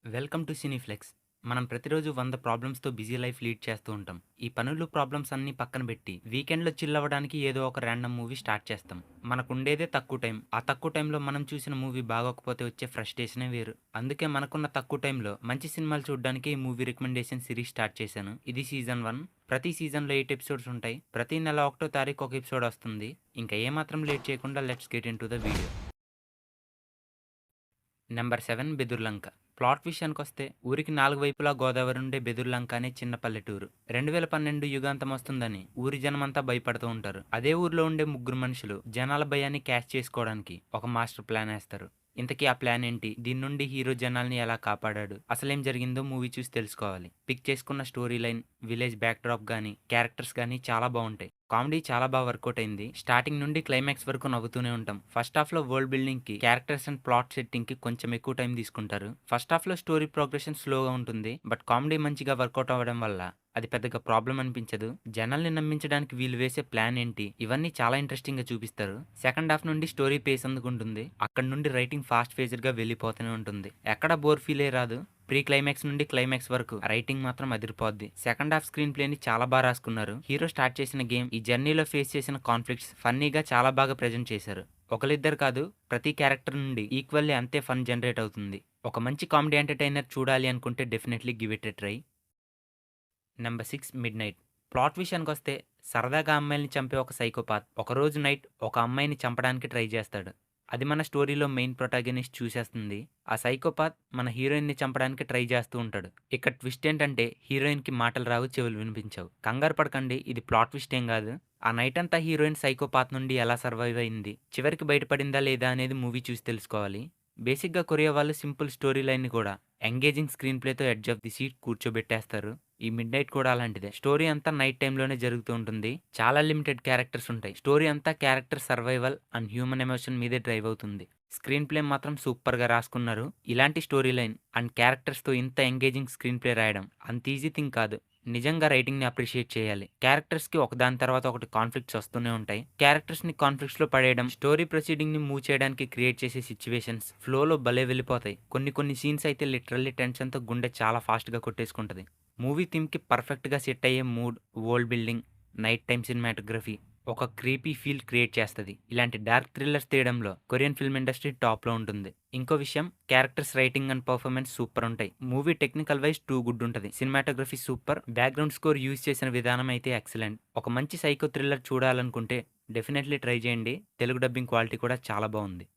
Welcome to Cineplex. మనం ప్రతిరోజు 100 ప్రాబ్లమ్స్‌తో busy life lead చేస్తూ ఉంటాం. ఈ పనులు, ప్రాబ్లమ్స్ అన్నీ పక్కన పెట్టి వీకెండ్‌లో చిల్ అవ్వడానికి ఏదో ఒక ర్యాండమ్ మూవీ స్టార్ట్ చేస్తాం. మనకుండేదే తక్కువ టైం. ఆ తక్కువ టైంలో మనం చూసిన మూవీ బాగోకపోతే వచ్చే ఫ్రస్ట్రేషనే వేరు. అందుకే మనకున్న తక్కువ టైంలో మంచి సినిమాలు చూడడానికి ఈ మూవీ రికమెండేషన్ సిరీస్ స్టార్ట్ చేశాను. ఇది సీజన్ 1. ప్రతి సీజన్‌లో 8 ఎపిసోడ్స్ ఉంటాయి. ప్రతి నెల 1వ తారీఖు ఒక ఎపిసోడ్ వస్తుంది. ఇంకా ఏమాత్రం లేట్ చేయకుండా let's get into the video. Number 7 Bedurulanka. Plot విషయానికొస్తే ఊరికి 4 వైపులా గోదావరి ఉండే బెదుర్లంక అనే చిన్న పల్లెటూరు. 2012 యుగాంతం వస్తుందని ఊరి జనమంతా భయపడుతూ ఉంటారు. అదే ఊర్లో ఉండే ముగ్గురు మనుషులు జనాల భయాన్ని క్యాచ్ చేసుకోవడానికి ఒక మాస్టర్ ప్లాన్ వేస్తారు. ఇంతకీ ఆ ప్లాన్ ఏంటి? దీని నుండి హీరో జనాల్ని ఎలా కాపాడాడు? అసలేం జరిగిందో మూవీ చూసి తెలుసుకోవాలి. పిక్ చేసుకున్న story line, village back drop గానీ, క్యారెక్టర్స్ గానీ చాలా బాగుంటాయి. కామెడీ చాలా బాగా వర్కౌట్ అయింది. స్టార్టింగ్ నుండి క్లైమాక్స్ వరకు నవ్వుతూనే ఉంటాం. ఫస్ట్ హాఫ్ లో వరల్డ్ బిల్డింగ్ కి, క్యారెక్టర్స్ అండ్ ప్లాట్ సెట్టింగ్ కి కొంచెం ఎక్కువ టైం తీసుకుంటారు. ఫస్ట్ హాఫ్ లో స్టోరీ ప్రోగ్రెషన్ స్లోగా ఉంటుంది. బట్ కామెడీ మంచిగా వర్కౌట్ అవ్వడం వల్ల అది పెద్దగా ప్రాబ్లం అనిపించదు. జనాల్ని నమ్మించడానికి వీళ్ళు వేసే ప్లాన్ ఏంటి, ఇవన్నీ చాలా ఇంట్రెస్టింగ్ గా చూపిస్తారు. సెకండ్ హాఫ్ నుండి స్టోరీ పేస్ అందుకుంటుంది. అక్కడ నుండి రైటింగ్ ఫాస్ట్ ఫేజర్ గా వెళ్ళిపోతూనే ఉంటుంది. ఎక్కడ బోర్ ఫీలే రాదు. ప్రీ క్లైమాక్స్ నుండి క్లైమాక్స్ వరకు రైటింగ్ మాత్రం అదిరిపోద్ది. సెకండ్ హాఫ్ స్క్రీన్ ప్లేని చాలా బాగా రాసుకున్నారు. హీరో స్టార్ట్ చేసిన గేమ్, ఈ జర్నీలో ఫేస్ చేసిన కాన్ఫ్లిక్ట్స్ ఫన్నీగా చాలా బాగా ప్రెజెంట్ చేశారు. ఒకరిద్దరు కాదు, ప్రతి క్యారెక్టర్ నుండి ఈక్వల్లీ అంతే ఫన్ జనరేట్ అవుతుంది. ఒక మంచి కామెడీ ఎంటర్టైనర్ చూడాలి అనుకుంటే definitely give it a try. Number 6 mid night. Plot విషయానికొస్తే సరదాగా అమ్మాయిల్ని చంపే ఒక సైకోపాత్ ఒకరోజు నైట్ ఒక అమ్మాయిని చంపడానికి ట్రై చేస్తాడు. అది మన స్టోరీలో మెయిన్ ప్రొటాగనిస్ట్ చూసేస్తుంది. ఆ సైకోపాత్ మన హీరోయిన్ని చంపడానికి ట్రై చేస్తూ ఉంటాడు. ఇక్కడ ట్విస్ట్ ఏంటంటే హీరోయిన్కి మాటలు రావు, చెవులు వినిపించవు. కంగారు పడకండి, ఇది ప్లాట్ ట్విస్ట్ ఏం కాదు. ఆ నైట్ అంతా హీరోయిన్ సైకోపాత్ నుండి ఎలా సర్వైవ్ అయింది, చివరికి బయటపడిందా లేదా అనేది మూవీ చూసి తెలుసుకోవాలి. బేసిక్గా కొరియా వాళ్ళు సింపుల్ స్టోరీ లైన్ని కూడా ఎంగేజింగ్ స్క్రీన్ ప్లేతో ఎడ్జ్ ఆఫ్ ది సీట్ కూర్చోబెట్టేస్తారు. ఈ మిడ్ నైట్ కూడా అలాంటిదే. స్టోరీ అంతా నైట్ టైంలోనే జరుగుతూ ఉంటుంది. చాలా లిమిటెడ్ క్యారెక్టర్స్ ఉంటాయి. స్టోరీ అంతా character survival and human emotion మీదే డ్రైవ్ అవుతుంది. స్క్రీన్ ప్లే మాత్రం సూపర్గా రాసుకున్నారు. ఇలాంటి స్టోరీ లైన్ అండ్ క్యారెక్టర్స్తో ఇంత ఎంగేజింగ్ స్క్రీన్ ప్లే రాయడం అంత ఈజీ థింగ్ కాదు. నిజంగా రైటింగ్ని అప్రిషియేట్ చేయాలి. క్యారెక్టర్స్కి ఒకదాని తర్వాత ఒకటి కాన్ఫ్లిక్ట్స్ వస్తూనే ఉంటాయి. క్యారెక్టర్స్ని కాన్ఫ్లిక్ట్స్లో పడేయడం, స్టోరీ ప్రొసీడింగ్ని మూవ్ చేయడానికి క్రియేట్ చేసే సిచ్యువేషన్స్ ఫ్లోలో భలే వెళ్ళిపోతాయి. కొన్ని సీన్స్ అయితే లిటరల్లీ టెన్షన్తో గుండె చాలా ఫాస్ట్గా కొట్టేసుకుంటుంది. మూవీ థీమ్కి పర్ఫెక్ట్గా సెట్ అయ్యే mood, world building, night time cinematography ఒక క్రీపీ ఫీల్ క్రియేట్ చేస్తుంది. ఇలాంటి డార్క్ థ్రిల్లర్స్ తీయడంలో కొరియన్ ఫిల్మ్ ఇండస్ట్రీ టాప్లో ఉంటుంది. ఇంకో విషయం, characters writing and performance super ఉంటాయి. Movie technical wise too good ఉంటుంది. Cinematography super, background score use చేసిన విధానం అయితే ఎక్సలెంట్. ఒక మంచి సైకో థ్రిల్లర్ చూడాలనుకుంటే డెఫినెట్లీ ట్రై చేయండి. తెలుగు డబ్బింగ్ క్వాలిటీ కూడా చాలా బాగుంది.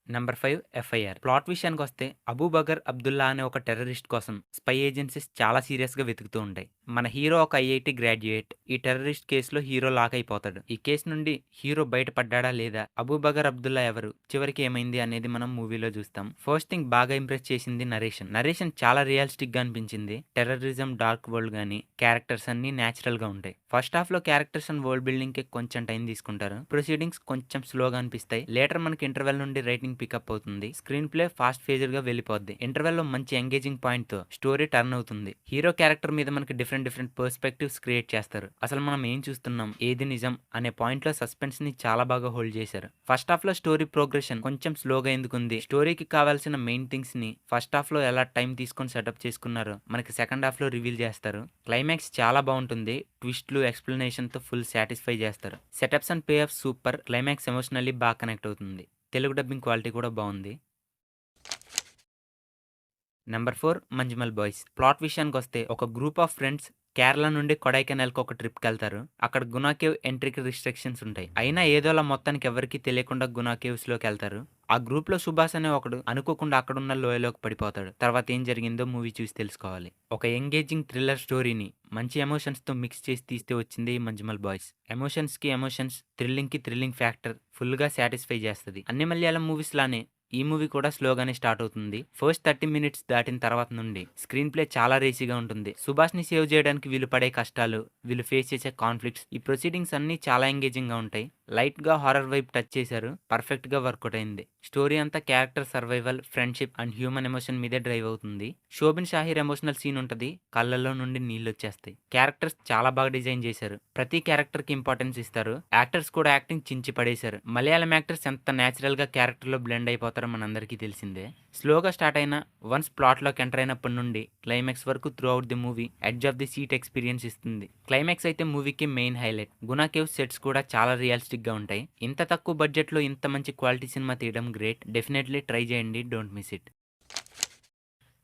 Number 5 FIR. ప్లాట్ విషయానికి వస్తే అబూబకర్ అబ్దుల్లా అనే ఒక టెర్రరిస్ట్ కోసం స్పై ఏజెన్సీస్ చాలా సీరియస్గా వెతుకుతూ ఉంటాయి. మన హీరో ఒక ఐఐటి గ్రాడ్యుయేట్. ఈ టెర్రరిస్ట్ కేసులో హీరో లాక్ అయిపోతాడు. ఈ కేసు నుండి హీరో బయటపడ్డా లేదా, అబూబకర్ అబ్దుల్లా ఎవరు, చివరికి ఏమైంది అనేది మనం మూవీలో చూస్తాం. ఫస్ట్ థింగ్ బాగా ఇంప్రెస్ చేసింది నరేషన్ చాలా రియలిస్టిక్ గా అనిపించింది. టెర్రరిజం, డార్క్ వరల్డ్ గానీ, క్యారెక్టర్స్ అన్ని న్యాచురల్ గా ఉంటాయి. ఫస్ట్ హాఫ్ లో క్యారెక్టర్స్ అండ్ వరల్డ్ బిల్డింగ్ కి కొంచెం టైం తీసుకుంటారు. ప్రొసీడింగ్స్ కొంచెం స్లోగా అనిపిస్తాయి. లేటర్ మనకి ఇంటర్వెల్ నుండి రైటింగ్ పికప్ అవుతుంది. స్క్రీన్ ప్లే ఫాస్ట్ ఫేజర్ గా వెళ్ళిపోద్ది. ఇంటర్వెల్ లో మంచి ఎంగేజింగ్ పాయింట్ తో స్టోరీ టర్న్ అవుతుంది. హీరో క్యారెక్టర్ మీద మనకి డిఫరెంట్ పర్స్పెక్టివ్స్ క్రియేట్ చేస్తారు. అసలు మనం ఏం చూస్తున్నాం, ఏది నిజం అనే పాయింట్ లో సస్పెన్స్ ని చాలా బాగా హోల్డ్ చేశారు. ఫస్ట్ హాఫ్ లో స్టోరీ ప్రోగ్రెషన్ కొంచెం స్లోగా ఎందుకుంది. స్టోరీకి కావాల్సిన మెయిన్ థింగ్స్ ని ఫస్ట్ హాఫ్ లో ఎలా టైం తీసుకొని సెటప్ చేసుకున్నారో మనకి సెకండ్ హాఫ్ లో రివీల్ చేస్తారు. క్లైమాక్స్ చాలా బాగుంటుంది. ట్విస్ట్లు, ఎక్స్ప్లెనేషన్ తో ఫుల్ సాటిస్ఫై చేస్తారు. Setups and pay of super. Climax emotionally బాగా కనెక్ట్ అవుతుంది. తెలుగు డబ్బింగ్ క్వాలిటీ కూడా బాగుంది. Number 4 Manjummel boys. ప్లాట్ విషయానికి వస్తే ఒక గ్రూప్ ఆఫ్ ఫ్రెండ్స్ కేరళ నుండి కొడైకెనాల్కి ఒక ట్రిప్కి వెళ్తారు. అక్కడ గునా కేవ్ ఎంట్రీకి రిస్ట్రిక్షన్స్ ఉంటాయి. అయినా ఏదోలా మొత్తానికి ఎవరికి తెలియకుండా గునా కేవ్స్ లోకి వెళ్తారు. ఆ గ్రూప్ లో సుభాష్ అనే ఒకడు అనుకోకుండా అక్కడున్న లోయలోకి పడిపోతాడు. తర్వాత ఏం జరిగిందో మూవీ చూసి తెలుసుకోవాలి. ఒక ఎంగేజింగ్ థ్రిల్లర్ స్టోరీని మంచి ఎమోషన్స్ తో మిక్స్ చేసి తీస్తే వచ్చింది ఈ మంజుమల్ బాయ్స్. ఎమోషన్స్ కి ఎమోషన్స్, థ్రిల్లింగ్ కి థ్రిల్లింగ్ ఫ్యాక్టర్ ఫుల్ గా సాటిస్ఫై చేస్తుంది. అన్ని మలయాళం మూవీస్ లానే ఈ మూవీ కూడా స్లోగానే స్టార్ట్ అవుతుంది. ఫస్ట్ 30 మినిట్స్ దాటిన తర్వాత నుండి స్క్రీన్ ప్లే చాలా రేసీగా ఉంటుంది. సుభాష్ ని సేవ్ చేయడానికి వీళ్ళు పడే కష్టాలు, వీళ్ళు ఫేస్ చేసే కాన్ఫ్లిక్ట్స్, ఈ ప్రొసీడింగ్స్ అన్ని చాలా ఎంగేజింగ్ గా ఉంటాయి. లైట్‌గా హారర్ వైబ్ టచ్ చేశారు. పర్ఫెక్ట్‌గా వర్కౌట్ అయింది. స్టోరీ అంతా character survival, friendship and human emotion మీదే డ్రైవ్ అవుతుంది. శోభిన్ షాహీర్ ఎమోషనల్ సీన్ ఉంటది. కళ్ళల్లో నుండి నీళ్లొచ్చేస్తాయి. క్యారెక్టర్స్ చాలా బాగా డిజైన్ చేశారు. ప్రతి క్యారెక్టర్‌కి ఇంపార్టెన్స్ ఇస్తారు. యాక్టర్స్ కూడా యాక్టింగ్ చించి పడేశారు. మలయాళం యాక్టర్స్ ఎంత నేచురల్‌గా క్యారెక్టర్‌లో బ్లెండ్ అయిపోతారో మనందరికీ తెలిసిందే. స్లోగా స్టార్ట్ అయిన వన్స్ ప్లాట్‌లోకి ఎంటర్ అయినప్పటి నుండి క్లైమాక్స్ వరకు through out the movie edge of the seat experience ఇస్తుంది. క్లైమాక్స్ అయితే మూవీకి main highlight. Guna cave sets కూడా చాలా రియలిస్టిక్‌గా ఉంటాయి. ఇంత తక్కువ బడ్జెట్‌లో ఇంత మంచి క్వాలిటీ సినిమా తీయడం గ్రేట్. డెఫినెట్‌లీ ట్రై చేయండి. Don't miss it.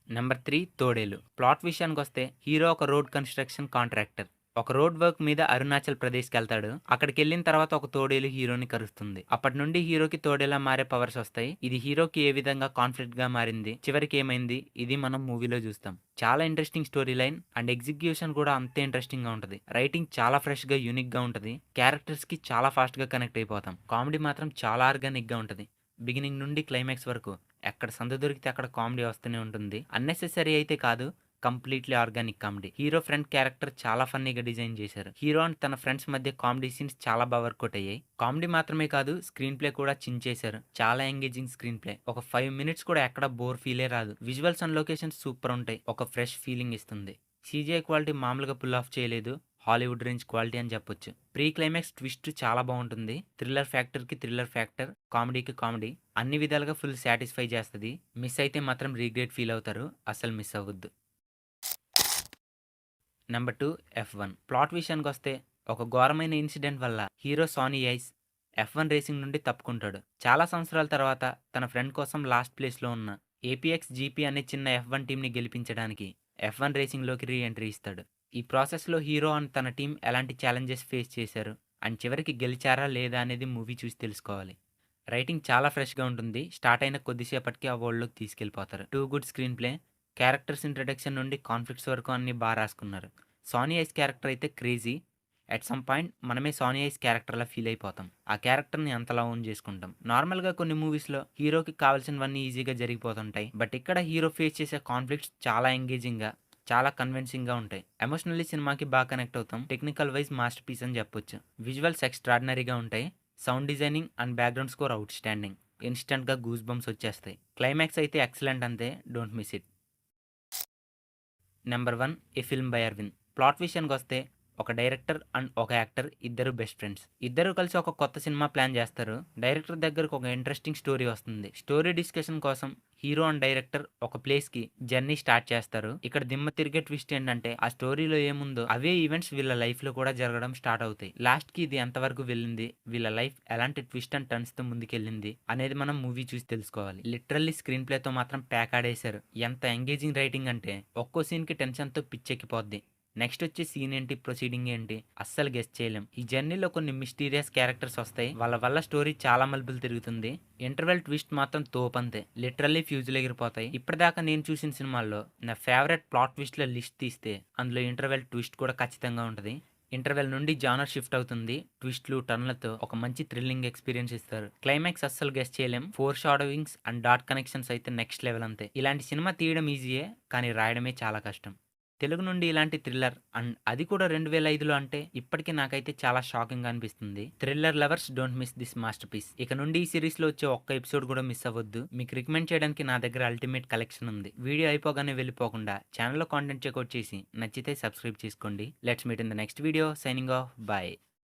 నెంబర్ 3 తోడేలు. ప్లాట్ విషయానికొస్తే హీరో ఒక రోడ్ కన్‌స్ట్రక్షన్ కాంట్రాక్టర్. ఒక రోడ్ వర్క్ మీద అరుణాచల్ ప్రదేశ్‌కెళ్తాడు. అక్కడికెళ్ళిన తర్వాత ఒక తోడేలు హీరోని కరుస్తుంది. అప్పటి నుండి హీరోకి తోడేలా మారే పవర్స్ వస్తాయి. ఇది హీరోకి ఏ విధంగా కాన్ఫ్లిక్ట్‌గా మారింది, చివరికి ఏమైంది, ఇది మనం మూవీలో చూస్తాం. చాలా interesting story line and execution కూడా అంతే ఇంట్రెస్టింగ్‌గా ఉంటది. రైటింగ్ చాలా ఫ్రెష్‌గా, యూనిక్‌గా ఉంటది. క్యారెక్టర్స్‌కి చాలా ఫాస్ట్‌గా కనెక్ట్ అయిపోతాం. కామెడీ మాత్రం చాలా ఆర్గానిక్‌గా ఉంటది. బిగినింగ్ నుండి క్లైమాక్స్ వరకు ఎక్కడ సందు దొరికితే అక్కడ కామెడీ వస్తూనే ఉంటుంది. అన్నెసెసరీ అయితే కాదు, completely organic comedy. Hero friend character చాలా ఫన్నీగా డిజైన్ చేశారు. హీరో అండ్ తన ఫ్రెండ్స్ మధ్య కామెడీ సీన్స్ చాలా బాగా వర్కౌట్ అయ్యాయి. కామెడీ మాత్రమే కాదు, స్క్రీన్ ప్లే కూడా చించేశారు. చాలా ఎంగేజింగ్ స్క్రీన్ ప్లే. ఒక 5 మినిట్స్ కూడా ఎక్కడ బోర్ ఫీలే రాదు. విజువల్స్ అండ్ లొకేషన్స్ సూపర్ ఉంటాయి. ఒక ఫ్రెష్ ఫీలింగ్ ఇస్తుంది. సీజీఐ క్వాలిటీ మామూలుగా పుల్ ఆఫ్ చేయలేదు. హాలీవుడ్ రేంజ్ క్వాలిటీ అని చెప్పొచ్చు. ప్రీ క్లైమాక్స్ ట్విస్ట్ చాలా బాగుంటుంది. థ్రిల్లర్ ఫ్యాక్టర్కి థ్రిల్లర్ ఫ్యాక్టర్, కామెడీకి కామెడీ, అన్ని విధాలుగా ఫుల్ సాటిస్ఫై చేస్తుంది. మిస్ అయితే మాత్రం రీగ్రెట్ ఫీల్ అవుతారు. అసలు మిస్ అవ్వద్దు. Number 2 F1. ప్లాట్ విషయానికొస్తే ఒక ఘోరమైన ఇన్సిడెంట్ వల్ల హీరో సానీ ఐస్ F1 రేసింగ్ నుండి తప్పుకుంటాడు. చాలా సంవత్సరాల తర్వాత తన ఫ్రెండ్ కోసం లాస్ట్ ప్లేస్లో ఉన్న ఏపీఎక్స్ జీపీ అనే చిన్న F1 టీంని గెలిపించడానికి F1 రేసింగ్లోకి రీ ఎంట్రీ ఇస్తాడు. ఈ ప్రాసెస్లో హీరో అండ్ తన టీం ఎలాంటి ఛాలెంజెస్ ఫేస్ చేశారు అండ్ చివరికి గెలిచారా లేదా అనేది మూవీ చూసి తెలుసుకోవాలి. రైటింగ్ చాలా ఫ్రెష్గా ఉంటుంది. స్టార్ట్ అయిన కొద్దిసేపటికి ఆ వరల్డ్లోకి తీసుకెళ్ళిపోతారు. Too good screen play, characters introduction నుండి కాన్ఫ్లిక్ట్స్ వరకు అన్ని బాగా రాసుకున్నారు. సానీ ఐస్ క్యారెక్టర్ అయితే క్రేజీ. అట్ సమ్ పాయింట్ మనమే సానీ ఐస్ క్యారెక్టర్లా ఫీల్ అయిపోతాం. ఆ క్యారెక్టర్ని అంతలా ఓన్ చేసుకుంటాం. నార్మల్గా కొన్ని మూవీస్లో హీరోకి కావాల్సినవన్నీ ఈజీగా జరిగిపోతుంటాయి. బట్ ఇక్కడ హీరో ఫేస్ చేసే కాన్ఫ్లిక్ట్స్ చాలా ఎంగేజింగ్గా, చాలా కన్విన్సింగ్గా ఉంటాయి. ఎమోషనల్లీ సినిమాకి బాగా కనెక్ట్ అవుతాం. టెక్నికల్ వైజ్ మాస్టర్ పీస్ అని చెప్పొచ్చు. విజువల్స్ ఎక్స్ట్రాడినరీగా ఉంటాయి. Sound designing and background score outstanding. ఇన్స్టెంట్గా గూస్ బంప్స్ వచ్చేస్తాయి. క్లైమాక్స్ అయితే ఎక్సలెంట్ అంతే. Don't miss it. Number 1 a film by Aravind. Plot విషయానికొస్తే ఒక డైరెక్టర్ అండ్ ఒక యాక్టర్ ఇద్దరు బెస్ట్ ఫ్రెండ్స్. ఇద్దరు కలిసి ఒక కొత్త సినిమా ప్లాన్ చేస్తారు. డైరెక్టర్ దగ్గరకు ఒక ఇంట్రెస్టింగ్ స్టోరీ వస్తుంది. స్టోరీ డిస్కషన్ కోసం హీరో అండ్ డైరెక్టర్ ఒక ప్లేస్కి జర్నీ స్టార్ట్ చేస్తారు. ఇక్కడ దిమ్మ తిరిగే ట్విస్ట్ ఏంటంటే ఆ స్టోరీలో ఏముందో అవే ఈవెంట్స్ వీళ్ళ లైఫ్లో కూడా జరగడం స్టార్ట్ అవుతాయి. లాస్ట్కి ఇది ఎంతవరకు వెళ్ళింది, వీళ్ళ లైఫ్ ఎలాంటి ట్విస్ట్ అండ్ టర్న్స్తో ముందుకెళ్ళింది అనేది మనం మూవీ చూసి తెలుసుకోవాలి. లిటరల్లీ స్క్రీన్ ప్లేతో మాత్రం ప్యాక్ ఆడేశారు. ఎంత ఎంగేజింగ్ రైటింగ్ అంటే ఒక్కో సీన్కి టెన్షన్తో పిచ్చెక్కిపోద్ది. నెక్స్ట్ వచ్చే సీన్ ఏంటి, ప్రొసీడింగ్ ఏంటి అస్సలు గెస్ చేయలేం. ఈ జర్నీలో కొన్ని మిస్టీరియస్ క్యారెక్టర్స్ వస్తాయి. వాళ్ళ వల్ల స్టోరీ చాలా మలుపులు తిరుగుతుంది. ఇంటర్వెల్ ట్విస్ట్ మాత్రం తోపంతే. లిటరల్లీ ఫ్యూజులు ఎగిరిపోతాయి. ఇప్పటిదాకా నేను చూసిన సినిమాల్లో నా ఫేవరెట్ ప్లాట్ ట్విస్ట్ల లిస్ట్ తీస్తే అందులో ఇంటర్వెల్ ట్విస్ట్ కూడా ఖచ్చితంగా ఉంటుంది. ఇంటర్వెల్ నుండి జానర్ షిఫ్ట్ అవుతుంది. ట్విస్ట్లు, టర్న్లతో ఒక మంచి థ్రిల్లింగ్ ఎక్స్పీరియన్స్ ఇస్తారు. క్లైమాక్స్ అస్సలు గెస్ చేయలేం. ఫోర్ షాడోవింగ్స్ అండ్ డాట్ కనెక్షన్స్ అయితే నెక్స్ట్ లెవెల్ అంతే. ఇలాంటి సినిమా తీయడం ఈజీయే, కానీ రాయడమే చాలా కష్టం. తెలుగు నుండి ఇలాంటి థ్రిల్లర్ అండ్ అది కూడా 2005లో అంటే ఇప్పటికీ నాకైతే చాలా షాకింగ్ అనిపిస్తుంది. Thriller lovers don't miss this masterpiece. ఇక నుండి ఈ సిరీస్లో వచ్చే ఒక్క ఎపిసోడ్ కూడా మిస్ అవ్వద్దు. మీకు రికమెండ్ చేయడానికి నా దగ్గర అల్టిమేట్ కలెక్షన్ ఉంది. వీడియో అయిపోగానే వెళ్ళిపోకుండా ఛానల్లో కాంటెంట్ చెక్అవుట్ చేసి నచ్చితే సబ్స్క్రైబ్ చేసుకోండి. Let's meet in the next video. Signing off. Bye.